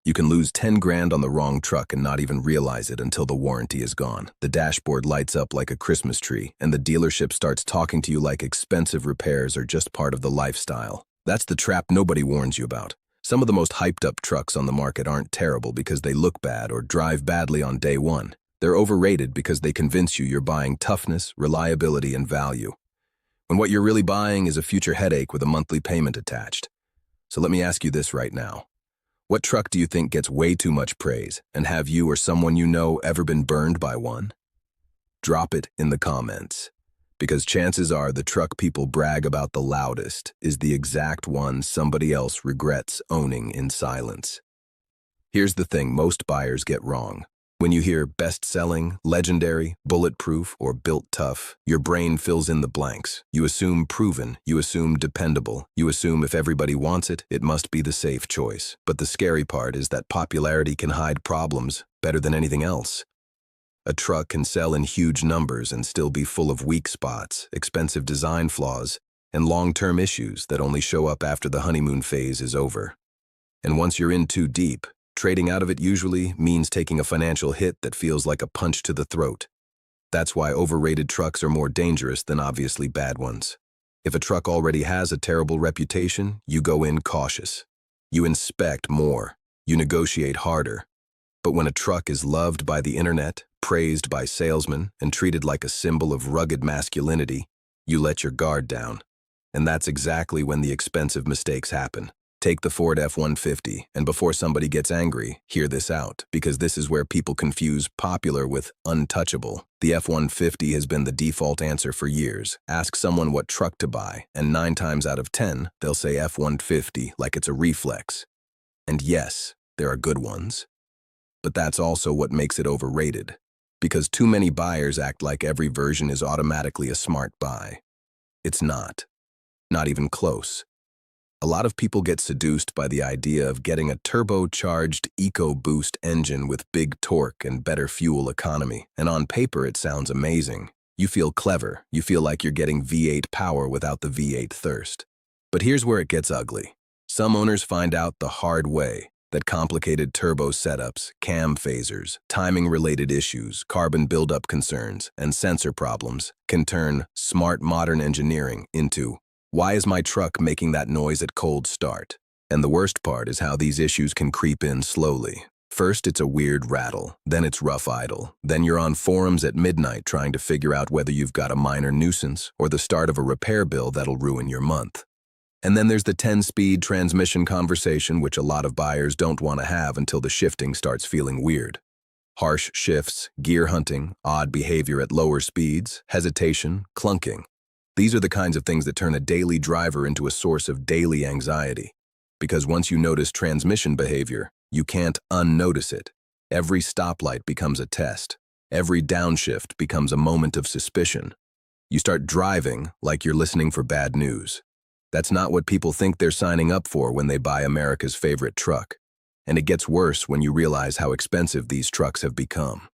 You can lose 10 grand on the wrong truck and not even realize it until the warranty is gone. The dashboard lights up like a Christmas tree, and the dealership starts talking to you like expensive repairs are just part of the lifestyle. That's the trap nobody warns you about. Some of the most hyped-up trucks on the market aren't terrible because they look bad or drive badly on day one. They're overrated because they convince you you're buying toughness, reliability, and value, when what you're really buying is a future headache with a monthly payment attached. So let me ask you this right now. What truck do you think gets way too much praise, and have you or someone you know ever been burned by one? Drop it in the comments, because chances are the truck people brag about the loudest is the exact one somebody else regrets owning in silence. Here's the thing most buyers get wrong. When you hear best-selling, legendary, bulletproof, or built tough, your brain fills in the blanks. You assume proven, you assume dependable, you assume if everybody wants it, it must be the safe choice. But the scary part is that popularity can hide problems better than anything else. A truck can sell in huge numbers and still be full of weak spots, expensive design flaws, and long-term issues that only show up after the honeymoon phase is over. And once you're in too deep, trading out of it usually means taking a financial hit that feels like a punch to the throat. That's why overrated trucks are more dangerous than obviously bad ones. If a truck already has a terrible reputation, you go in cautious. You inspect more. You negotiate harder. But when a truck is loved by the internet, praised by salesmen, and treated like a symbol of rugged masculinity, you let your guard down. And that's exactly when the expensive mistakes happen. Take the Ford F-150, and before somebody gets angry, hear this out, because this is where people confuse popular with untouchable. The F-150 has been the default answer for years. Ask someone what truck to buy, and 9 times out of 10, they'll say F-150 like it's a reflex. And yes, there are good ones. But that's also what makes it overrated, because too many buyers act like every version is automatically a smart buy. It's not. Not even close. A lot of people get seduced by the idea of getting a turbocharged EcoBoost engine with big torque and better fuel economy, and on paper it sounds amazing. You feel clever, you feel like you're getting V8 power without the V8 thirst. But here's where it gets ugly. Some owners find out the hard way that complicated turbo setups, cam phasers, timing-related issues, carbon buildup concerns, and sensor problems can turn smart modern engineering into, why is my truck making that noise at cold start? And the worst part is how these issues can creep in slowly. First, it's a weird rattle, then it's rough idle, then you're on forums at midnight trying to figure out whether you've got a minor nuisance or the start of a repair bill that'll ruin your month. And then there's the 10-speed transmission conversation, which a lot of buyers don't want to have until the shifting starts feeling weird. Harsh shifts, gear hunting, odd behavior at lower speeds, hesitation, clunking. These are the kinds of things that turn a daily driver into a source of daily anxiety. Because once you notice transmission behavior, you can't unnotice it. Every stoplight becomes a test. Every downshift becomes a moment of suspicion. You start driving like you're listening for bad news. That's not what people think they're signing up for when they buy America's favorite truck. And it gets worse when you realize how expensive these trucks have become.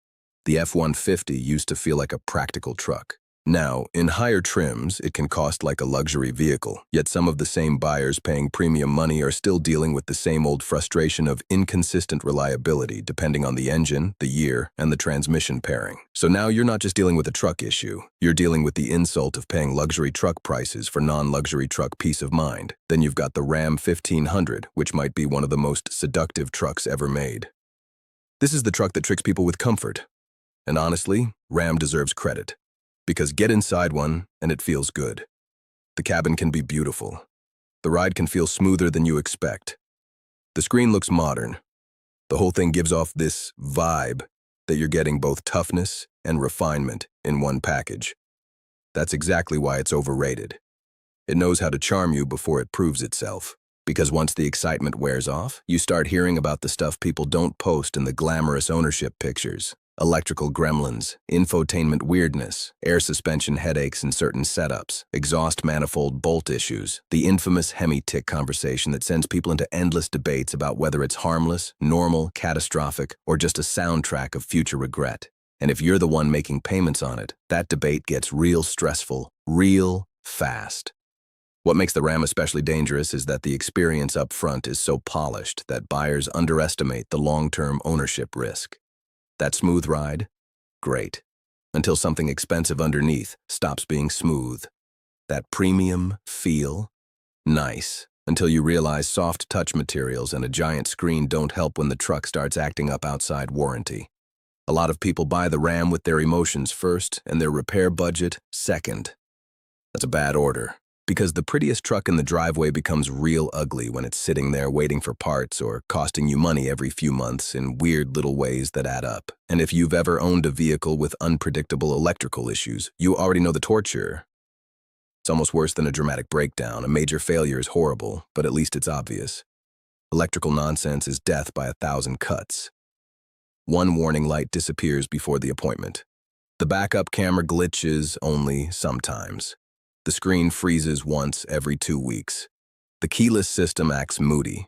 The F-150 used to feel like a practical truck. Now, in higher trims, it can cost like a luxury vehicle, yet some of the same buyers paying premium money are still dealing with the same old frustration of inconsistent reliability depending on the engine, the year, and the transmission pairing. So now you're not just dealing with a truck issue, you're dealing with the insult of paying luxury truck prices for non-luxury truck peace of mind. Then you've got the Ram 1500, which might be one of the most seductive trucks ever made. This is the truck that tricks people with comfort. And honestly, Ram deserves credit. Because get inside one, and it feels good. The cabin can be beautiful. The ride can feel smoother than you expect. The screen looks modern. The whole thing gives off this vibe that you're getting both toughness and refinement in one package. That's exactly why it's overrated. It knows how to charm you before it proves itself. Because once the excitement wears off, you start hearing about the stuff people don't post in the glamorous ownership pictures. Electrical gremlins, infotainment weirdness, air suspension headaches in certain setups, exhaust manifold bolt issues, the infamous Hemi-tick conversation that sends people into endless debates about whether it's harmless, normal, catastrophic, or just a soundtrack of future regret. And if you're the one making payments on it, that debate gets real stressful, real fast. What makes the Ram especially dangerous is that the experience up front is so polished that buyers underestimate the long-term ownership risk. That smooth ride? Great. Until something expensive underneath stops being smooth. That premium feel? Nice. Until you realize soft touch materials and a giant screen don't help when the truck starts acting up outside warranty. A lot of people buy the Ram with their emotions first and their repair budget second. That's a bad order, because the prettiest truck in the driveway becomes real ugly when it's sitting there waiting for parts or costing you money every few months in weird little ways that add up. And if you've ever owned a vehicle with unpredictable electrical issues, you already know the torture. It's almost worse than a dramatic breakdown. A major failure is horrible, but at least it's obvious. Electrical nonsense is death by 1,000 cuts. One warning light disappears before the appointment. The backup camera glitches only sometimes. The screen freezes once every 2 weeks. The keyless system acts moody.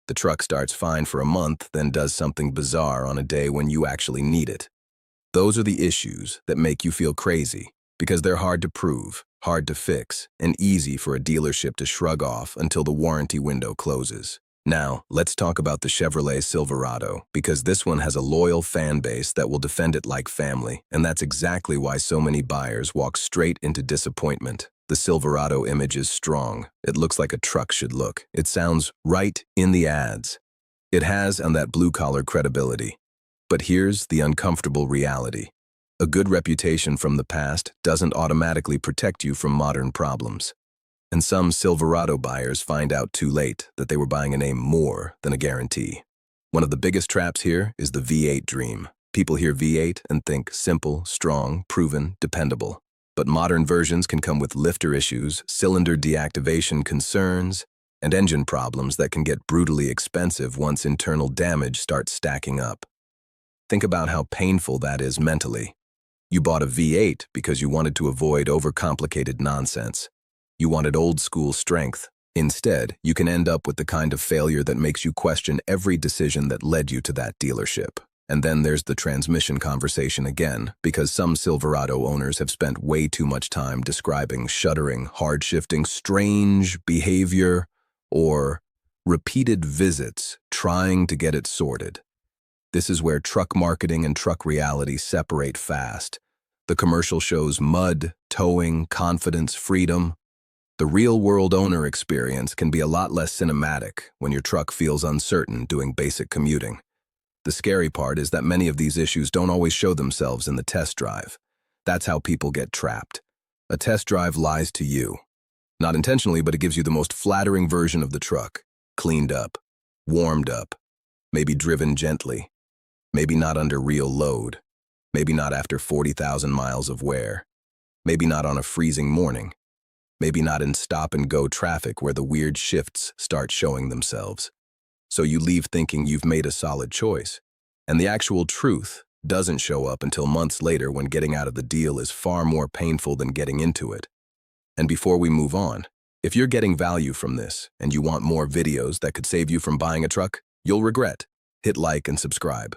The truck starts fine for a month, then does something bizarre on a day when you actually need it. Those are the issues that make you feel crazy, because they're hard to prove, hard to fix, and easy for a dealership to shrug off until the warranty window closes. Now, let's talk about the Chevrolet Silverado, because this one has a loyal fan base that will defend it like family, and that's exactly why so many buyers walk straight into disappointment. The Silverado image is strong. It looks like a truck should look. It sounds right in the ads. It has on that blue-collar credibility. But here's the uncomfortable reality. A good reputation from the past doesn't automatically protect you from modern problems. And some Silverado buyers find out too late that they were buying a name more than a guarantee. One of the biggest traps here is the V8 dream. People hear V8 and think simple, strong, proven, dependable. But modern versions can come with lifter issues, cylinder deactivation concerns, and engine problems that can get brutally expensive once internal damage starts stacking up. Think about how painful that is mentally. You bought a V8 because you wanted to avoid overcomplicated nonsense. You wanted old-school strength. Instead, you can end up with the kind of failure that makes you question every decision that led you to that dealership. And then there's the transmission conversation again, because some Silverado owners have spent way too much time describing shuddering, hard-shifting, strange behavior, or repeated visits trying to get it sorted. This is where truck marketing and truck reality separate fast. The commercial shows mud, towing, confidence, freedom. The real-world owner experience can be a lot less cinematic when your truck feels uncertain doing basic commuting. The scary part is that many of these issues don't always show themselves in the test drive. That's how people get trapped. A test drive lies to you. Not intentionally, but it gives you the most flattering version of the truck. Cleaned up, warmed up, maybe driven gently, maybe not under real load, maybe not after 40,000 miles of wear, maybe not on a freezing morning. Maybe not in stop-and-go traffic where the weird shifts start showing themselves. So you leave thinking you've made a solid choice. And the actual truth doesn't show up until months later when getting out of the deal is far more painful than getting into it. And before we move on, if you're getting value from this and you want more videos that could save you from buying a truck, you'll regret. Hit like and subscribe.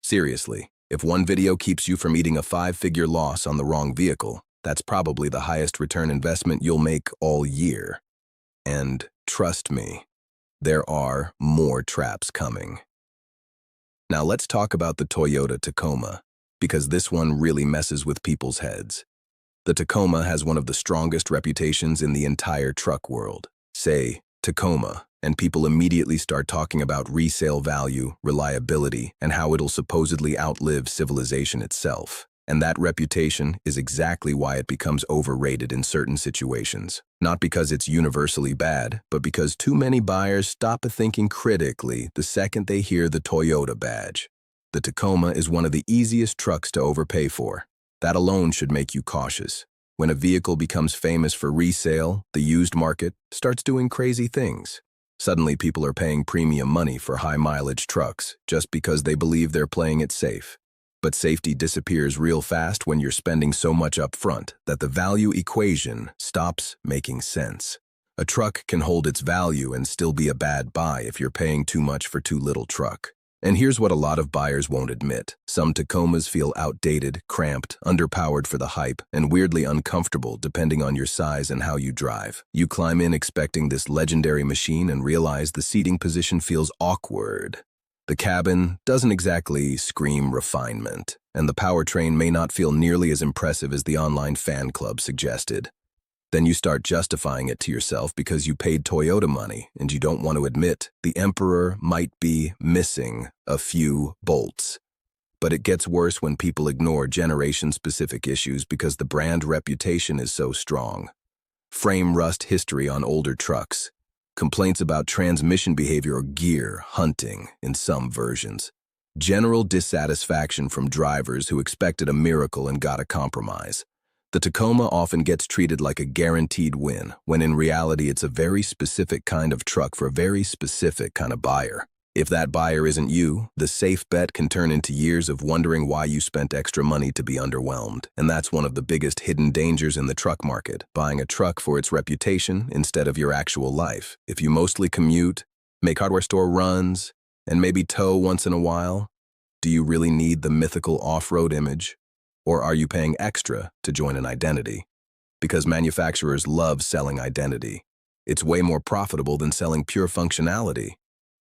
Seriously, if one video keeps you from eating a 5-figure loss on the wrong vehicle, that's probably the highest return investment you'll make all year. And trust me, there are more traps coming. Now let's talk about the Toyota Tacoma, because this one really messes with people's heads. The Tacoma has one of the strongest reputations in the entire truck world. Say, Tacoma, and people immediately start talking about resale value, reliability, and how it'll supposedly outlive civilization itself. And that reputation is exactly why it becomes overrated in certain situations. Not because it's universally bad, but because too many buyers stop thinking critically the second they hear the Toyota badge. The Tacoma is one of the easiest trucks to overpay for. That alone should make you cautious. When a vehicle becomes famous for resale, the used market starts doing crazy things. Suddenly people are paying premium money for high-mileage trucks just because they believe they're playing it safe. But safety disappears real fast when you're spending so much up front that the value equation stops making sense. A truck can hold its value and still be a bad buy if you're paying too much for too little truck. And here's what a lot of buyers won't admit. Some Tacomas feel outdated, cramped, underpowered for the hype, and weirdly uncomfortable depending on your size and how you drive. You climb in expecting this legendary machine and realize the seating position feels awkward. The cabin doesn't exactly scream refinement, and the powertrain may not feel nearly as impressive as the online fan club suggested. Then you start justifying it to yourself because you paid Toyota money and you don't want to admit the Emperor might be missing a few bolts. But it gets worse when people ignore generation-specific issues because the brand reputation is so strong. Frame rust history on older trucks. Complaints about transmission behavior or gear hunting in some versions. General dissatisfaction from drivers who expected a miracle and got a compromise. The Tacoma often gets treated like a guaranteed win, when in reality it's a very specific kind of truck for a very specific kind of buyer. If that buyer isn't you, the safe bet can turn into years of wondering why you spent extra money to be underwhelmed. And that's one of the biggest hidden dangers in the truck market, buying a truck for its reputation instead of your actual life. If you mostly commute, make hardware store runs, and maybe tow once in a while, do you really need the mythical off-road image? Or are you paying extra to join an identity? Because manufacturers love selling identity. It's way more profitable than selling pure functionality.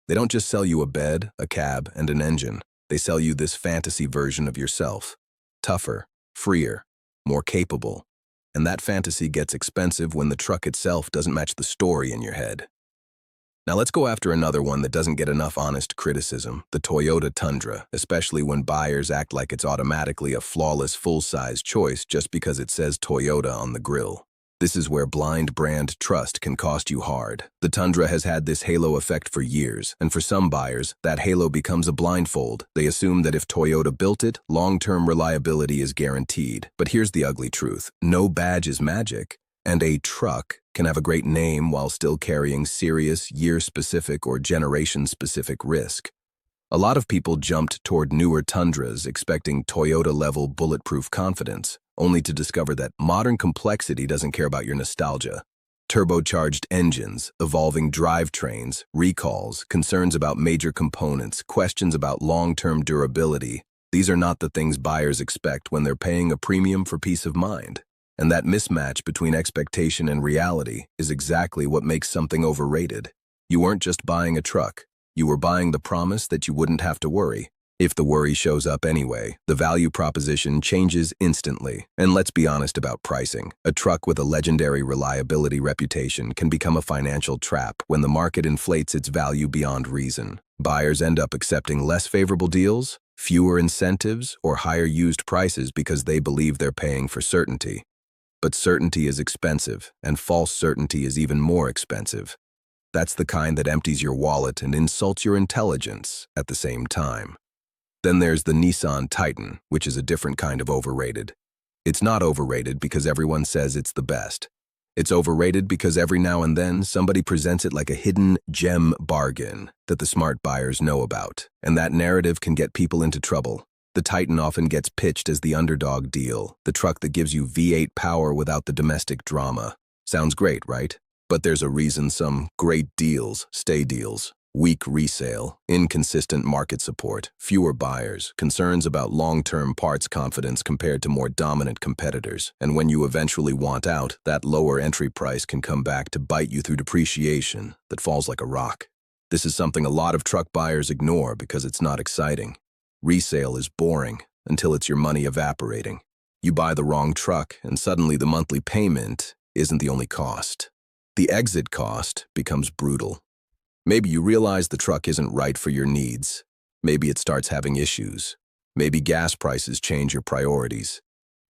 They don't just sell you a bed, a cab, and an engine. They sell you this fantasy version of yourself. Tougher, freer, more capable. And that fantasy gets expensive when the truck itself doesn't match the story in your head. Now let's go after another one that doesn't get enough honest criticism, the Toyota Tundra, especially when buyers act like it's automatically a flawless full-size choice just because it says Toyota on the grille. This is where blind brand trust can cost you hard. The Tundra has had this halo effect for years, and for some buyers, that halo becomes a blindfold. They assume that if Toyota built it, long-term reliability is guaranteed. But here's the ugly truth. No badge is magic, and a truck can have a great name while still carrying serious, year-specific or generation-specific risk. A lot of people jumped toward newer Tundras expecting Toyota-level bulletproof confidence, only to discover that modern complexity doesn't care about your nostalgia. Turbocharged engines, evolving drivetrains, recalls, concerns about major components, questions about long-term durability. These are not the things buyers expect when they're paying a premium for peace of mind. And that mismatch between expectation and reality is exactly what makes something overrated. You weren't just buying a truck. You were buying the promise that you wouldn't have to worry. If the worry shows up anyway, the value proposition changes instantly. And let's be honest about pricing. A truck with a legendary reliability reputation can become a financial trap when the market inflates its value beyond reason. Buyers end up accepting less favorable deals, fewer incentives, or higher used prices because they believe they're paying for certainty. But certainty is expensive, and false certainty is even more expensive. That's the kind that empties your wallet and insults your intelligence at the same time. Then there's the Nissan Titan, which is a different kind of overrated. It's not overrated because everyone says it's the best. It's overrated because every now and then somebody presents it like a hidden gem bargain that the smart buyers know about, and that narrative can get people into trouble. The Titan often gets pitched as the underdog deal, the truck that gives you V8 power without the domestic drama. Sounds great, right? But there's a reason some great deals stay deals. Weak resale, inconsistent market support, fewer buyers, concerns about long-term parts confidence compared to more dominant competitors. And when you eventually want out, that lower entry price can come back to bite you through depreciation that falls like a rock. This is something a lot of truck buyers ignore because it's not exciting. Resale is boring until it's your money evaporating. You buy the wrong truck, and suddenly the monthly payment isn't the only cost. The exit cost becomes brutal. Maybe you realize the truck isn't right for your needs. Maybe it starts having issues. Maybe gas prices change your priorities.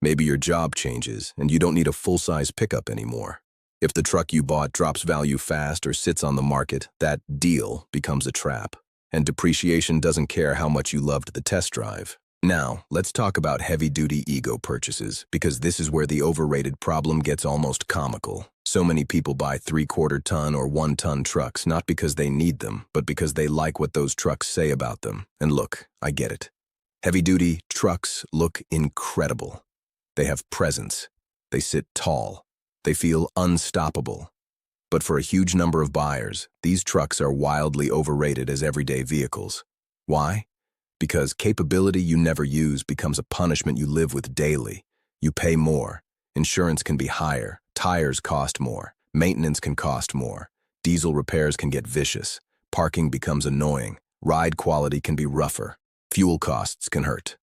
Maybe your job changes, and you don't need a full-size pickup anymore. If the truck you bought drops value fast or sits on the market, that deal becomes a trap. And depreciation doesn't care how much you loved the test drive. Now, let's talk about heavy-duty ego purchases, because this is where the overrated problem gets almost comical. So many people buy 3/4-ton or 1-ton trucks not because they need them, but because they like what those trucks say about them. And look, I get it. Heavy-duty trucks look incredible. They have presence. They sit tall. They feel unstoppable. But for a huge number of buyers, these trucks are wildly overrated as everyday vehicles. Why? Because capability you never use becomes a punishment you live with daily. You pay more. Insurance can be higher. Tires cost more. Maintenance can cost more. Diesel repairs can get vicious. Parking becomes annoying. Ride quality can be rougher. Fuel costs can hurt.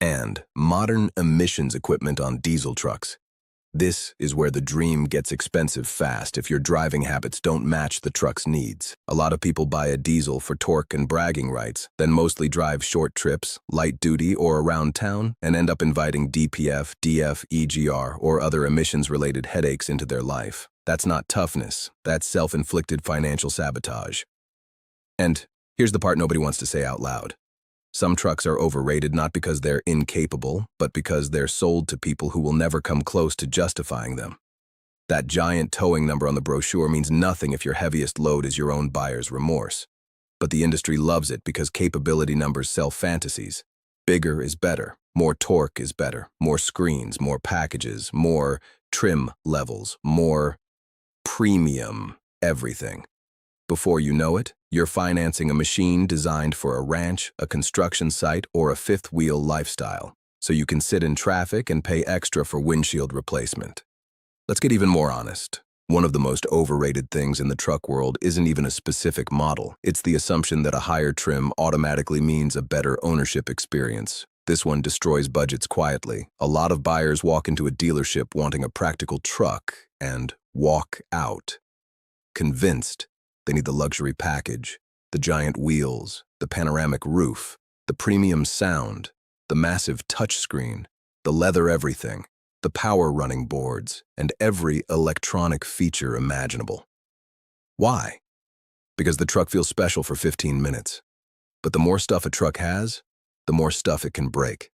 And modern emissions equipment on diesel trucks. This is where the dream gets expensive fast if your driving habits don't match the truck's needs. A lot of people buy a diesel for torque and bragging rights, then mostly drive short trips, light duty, or around town, and end up inviting DPF, DF, EGR, or other emissions-related headaches into their life. That's not toughness, that's self-inflicted financial sabotage. And here's the part nobody wants to say out loud. Some trucks are overrated not because they're incapable, but because they're sold to people who will never come close to justifying them. That giant towing number on the brochure means nothing if your heaviest load is your own buyer's remorse. But the industry loves it because capability numbers sell fantasies. Bigger is better, more torque is better, more screens, more packages, more trim levels, more premium everything. Before you know it, you're financing a machine designed for a ranch, a construction site, or a fifth-wheel lifestyle, so you can sit in traffic and pay extra for windshield replacement. Let's get even more honest. One of the most overrated things in the truck world isn't even a specific model. It's the assumption that a higher trim automatically means a better ownership experience. This one destroys budgets quietly. A lot of buyers walk into a dealership wanting a practical truck and walk out, convinced they need the luxury package, the giant wheels, the panoramic roof, the premium sound, the massive touchscreen, the leather everything, the power running boards, and every electronic feature imaginable. Why? Because the truck feels special for 15 minutes. But the more stuff a truck has, the more stuff it can break.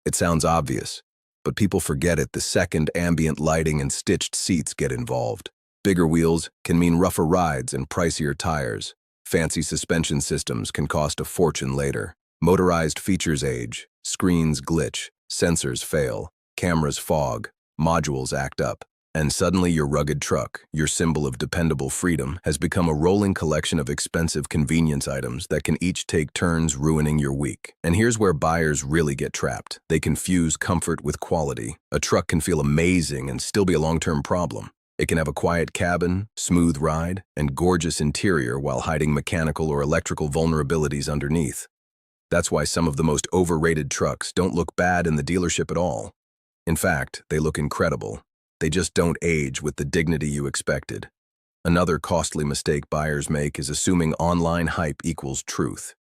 It sounds obvious, but people forget it the second ambient lighting and stitched seats get involved. Bigger wheels can mean rougher rides and pricier tires. Fancy suspension systems can cost a fortune later. Motorized features age, screens glitch, sensors fail, cameras fog, modules act up. And suddenly your rugged truck, your symbol of dependable freedom, has become a rolling collection of expensive convenience items that can each take turns ruining your week. And here's where buyers really get trapped. They confuse comfort with quality. A truck can feel amazing and still be a long-term problem. It can have a quiet cabin, smooth ride, and gorgeous interior while hiding mechanical or electrical vulnerabilities underneath. That's why some of the most overrated trucks don't look bad in the dealership at all. In fact, they look incredible. They just don't age with the dignity you expected. Another costly mistake buyers make is assuming online hype equals truth.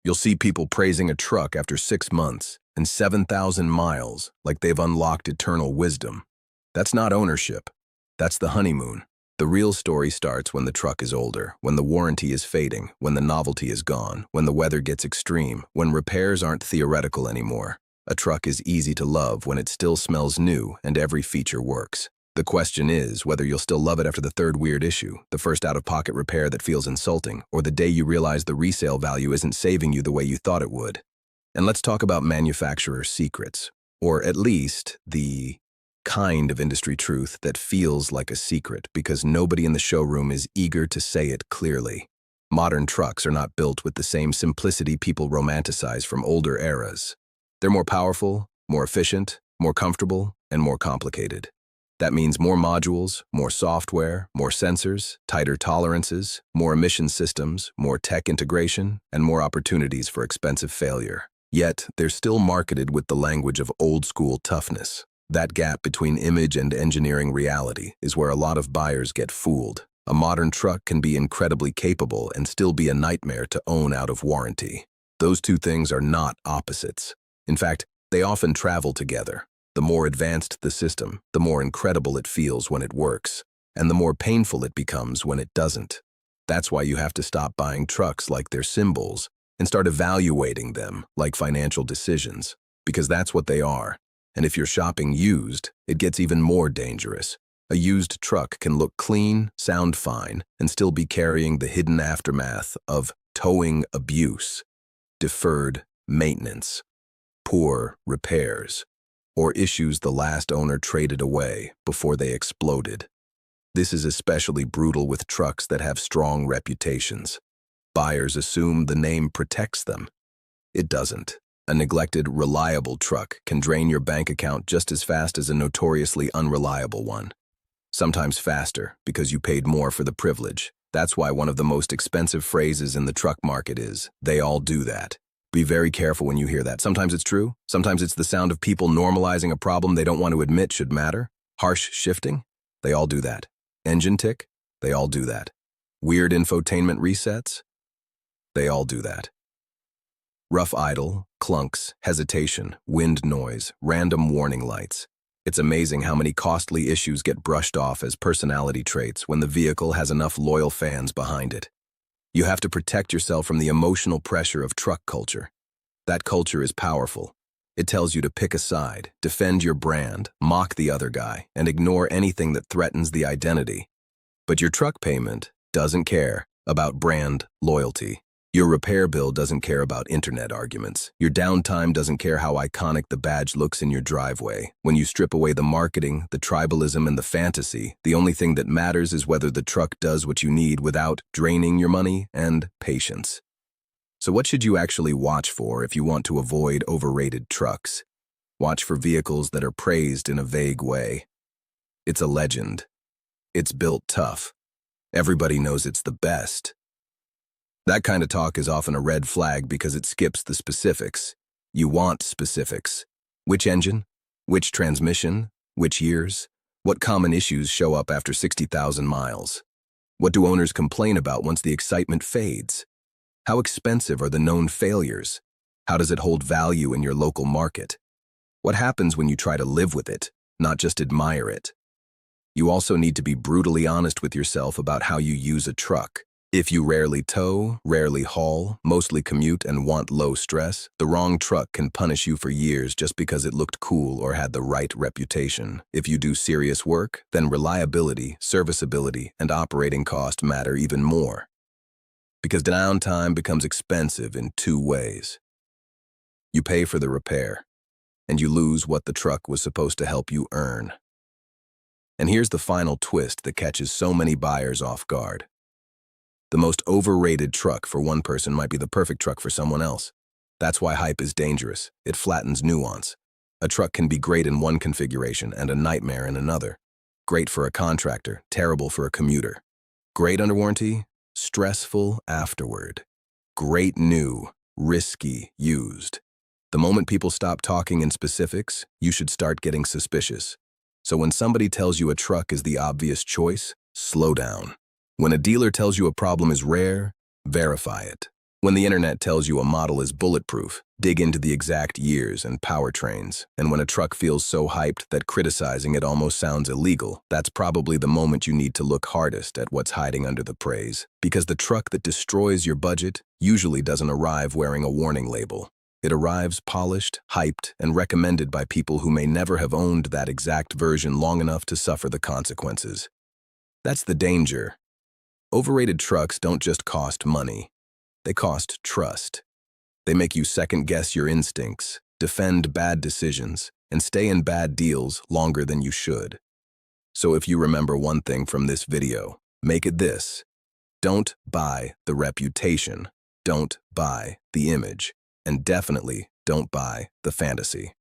You'll see people praising a truck after 6 months and 7,000 miles like they've unlocked eternal wisdom. That's not ownership. That's the honeymoon. The real story starts when the truck is older, when the warranty is fading, when the novelty is gone, when the weather gets extreme, when repairs aren't theoretical anymore. A truck is easy to love when it still smells new and every feature works. The question is whether you'll still love it after the third weird issue, the first out-of-pocket repair that feels insulting, or the day you realize the resale value isn't saving you the way you thought it would. And let's talk about manufacturer secrets, or at least the kind of industry truth that feels like a secret because nobody in the showroom is eager to say it clearly. Modern trucks are not built with the same simplicity people romanticize from older eras. They're more powerful, more efficient, more comfortable, and more complicated. That means more modules, more software, more sensors, tighter tolerances, more emission systems, more tech integration, and more opportunities for expensive failure. Yet, they're still marketed with the language of old-school toughness. That gap between image and engineering reality is where a lot of buyers get fooled. A modern truck can be incredibly capable and still be a nightmare to own out of warranty. Those two things are not opposites. In fact, they often travel together. The more advanced the system, the more incredible it feels when it works, and the more painful it becomes when it doesn't. That's why you have to stop buying trucks like they're symbols and start evaluating them like financial decisions, because that's what they are. And if you're shopping used, it gets even more dangerous. A used truck can look clean, sound fine, and still be carrying the hidden aftermath of towing abuse, deferred maintenance, poor repairs, or issues the last owner traded away before they exploded. This is especially brutal with trucks that have strong reputations. Buyers assume the name protects them. It doesn't. A neglected, reliable truck can drain your bank account just as fast as a notoriously unreliable one. Sometimes faster, because you paid more for the privilege. That's why one of the most expensive phrases in the truck market is, "They all do that." Be very careful when you hear that. Sometimes it's true. Sometimes it's the sound of people normalizing a problem they don't want to admit should matter. Harsh shifting? They all do that. Engine tick? They all do that. Weird infotainment resets? They all do that. Rough idle, clunks, hesitation, wind noise, random warning lights. It's amazing how many costly issues get brushed off as personality traits when the vehicle has enough loyal fans behind it. You have to protect yourself from the emotional pressure of truck culture. That culture is powerful. It tells you to pick a side, defend your brand, mock the other guy, and ignore anything that threatens the identity. But your truck payment doesn't care about brand loyalty. Your repair bill doesn't care about internet arguments. Your downtime doesn't care how iconic the badge looks in your driveway. When you strip away the marketing, the tribalism, and the fantasy, the only thing that matters is whether the truck does what you need without draining your money and patience. So what should you actually watch for if you want to avoid overrated trucks? Watch for vehicles that are praised in a vague way. It's a legend. It's built tough. Everybody knows it's the best. That kind of talk is often a red flag because it skips the specifics. You want specifics. Which engine? Which transmission? Which years? What common issues show up after 60,000 miles? What do owners complain about once the excitement fades? How expensive are the known failures? How does it hold value in your local market? What happens when you try to live with it, not just admire it? You also need to be brutally honest with yourself about how you use a truck. If you rarely tow, rarely haul, mostly commute, and want low stress, the wrong truck can punish you for years just because it looked cool or had the right reputation. If you do serious work, then reliability, serviceability, and operating cost matter even more. Because downtime becomes expensive in two ways. You pay for the repair, and you lose what the truck was supposed to help you earn. And here's the final twist that catches so many buyers off guard. The most overrated truck for one person might be the perfect truck for someone else. That's why hype is dangerous. It flattens nuance. A truck can be great in one configuration and a nightmare in another. Great for a contractor, terrible for a commuter. Great under warranty, stressful afterward. Great new, risky used. The moment people stop talking in specifics, you should start getting suspicious. So when somebody tells you a truck is the obvious choice, slow down. When a dealer tells you a problem is rare, verify it. When the internet tells you a model is bulletproof, dig into the exact years and powertrains. And when a truck feels so hyped that criticizing it almost sounds illegal, that's probably the moment you need to look hardest at what's hiding under the praise. Because the truck that destroys your budget usually doesn't arrive wearing a warning label. It arrives polished, hyped, and recommended by people who may never have owned that exact version long enough to suffer the consequences. That's the danger. Overrated trucks don't just cost money. They cost trust. They make you second-guess your instincts, defend bad decisions, and stay in bad deals longer than you should. So if you remember one thing from this video, make it this. Don't buy the reputation. Don't buy the image. And definitely don't buy the fantasy.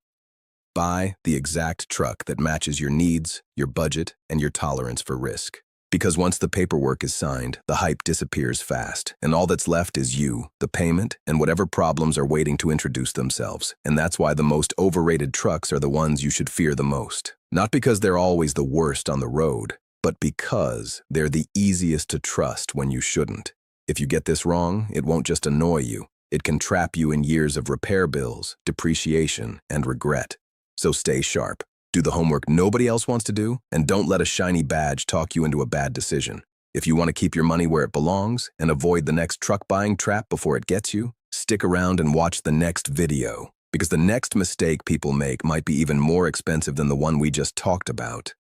Buy the exact truck that matches your needs, your budget, and your tolerance for risk. Because once the paperwork is signed, the hype disappears fast, and all that's left is you, the payment, and whatever problems are waiting to introduce themselves. And that's why the most overrated trucks are the ones you should fear the most. Not because they're always the worst on the road, but because they're the easiest to trust when you shouldn't. If you get this wrong, it won't just annoy you. It can trap you in years of repair bills, depreciation, and regret. So stay sharp. Do the homework nobody else wants to do, and don't let a shiny badge talk you into a bad decision. If you want to keep your money where it belongs and avoid the next truck buying trap before it gets you, stick around and watch the next video, because the next mistake people make might be even more expensive than the one we just talked about.